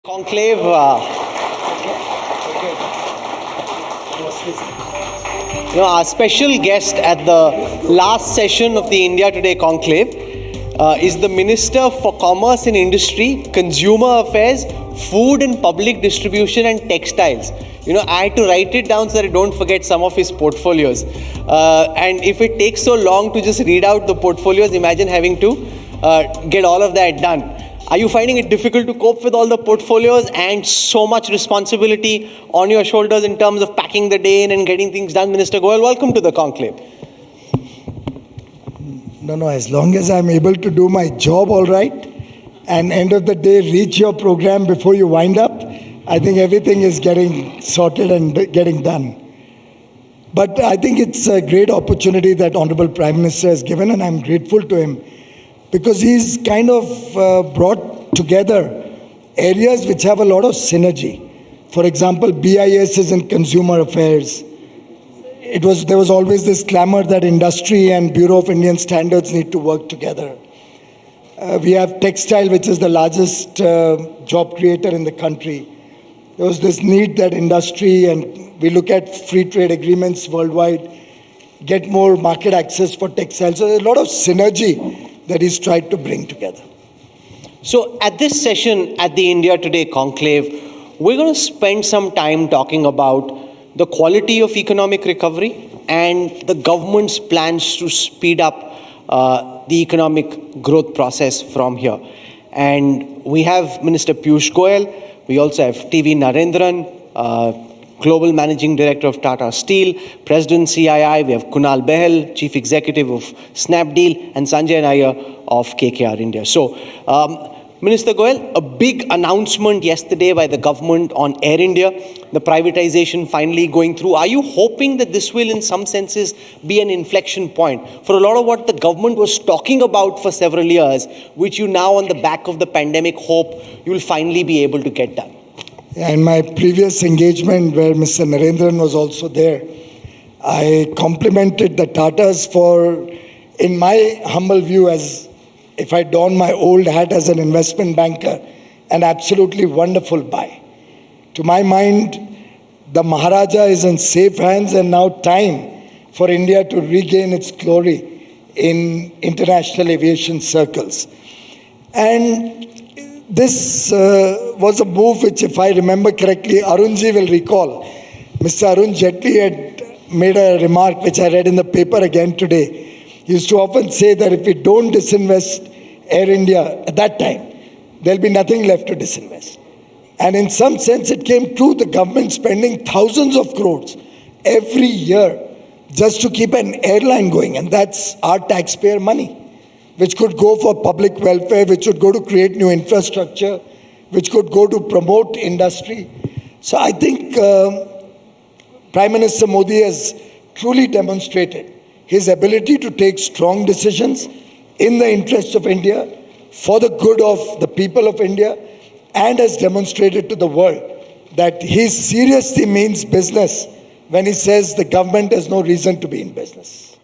Conclave, our special guest at the last session of the India Today Conclave is the Minister for Commerce and Industry, Consumer Affairs, Food and Public Distribution and Textiles. I had to write it down so that I don't forget some of his portfolios. And if it takes so long to just read out the portfolios, imagine having to get all of that done. Are you finding it difficult to cope with all the portfolios and so much responsibility on your shoulders in terms of packing the day in and getting things done? Minister Goyal, welcome to the conclave. No, as long as I'm able to do my job all right and end of the day reach your program before you wind up, I think everything is getting sorted and getting done. But I think it's a great opportunity that Honorable Prime Minister has given, and I'm grateful to him, because he's kind of brought together areas which have a lot of synergy. For example, BIS is in consumer affairs. There was always this clamor that industry and Bureau of Indian Standards need to work together. We have textile, which is the largest job creator in the country. There was this need that industry, and we look at free trade agreements worldwide, get more market access for textiles. So there's a lot of synergy that he's tried to bring together. So at this session at the India Today Conclave, we're going to spend some time talking about the quality of economic recovery and the government's plans to speed up the economic growth process from here. And we have Minister Piyush Goyal, we also have TV Narendran, Global Managing Director of Tata Steel, President CII, we have Kunal Behel, Chief Executive of Snapdeal, and Sanjay Nair of KKR India. So, Minister Goyal, a big announcement yesterday by the government on Air India, the privatization finally going through. Are you hoping that this will, in some senses, be an inflection point for a lot of what the government was talking about for several years, which you now, on the back of the pandemic, hope you will finally be able to get done? In my previous engagement, where Mr. Narendran was also there, I complimented the Tatas for, in my humble view, as if I don my old hat as an investment banker, an absolutely wonderful buy. To my mind, the Maharaja is in safe hands, and now time for India to regain its glory in international aviation circles. And this was a move which, if I remember correctly, Arunji will recall. Mr. Arun Jaitley had made a remark which I read in the paper again today. He used to often say that if we don't disinvest Air India at that time, there'll be nothing left to disinvest. And in some sense, it came true. The government spending thousands of crores every year just to keep an airline going. And that's our taxpayer money, which could go for public welfare, which would go to create new infrastructure, which could go to promote industry. So I think Prime Minister Modi has truly demonstrated his ability to take strong decisions in the interests of India, for the good of the people of India, and has demonstrated to the world that he seriously means business when he says the government has no reason to be in business.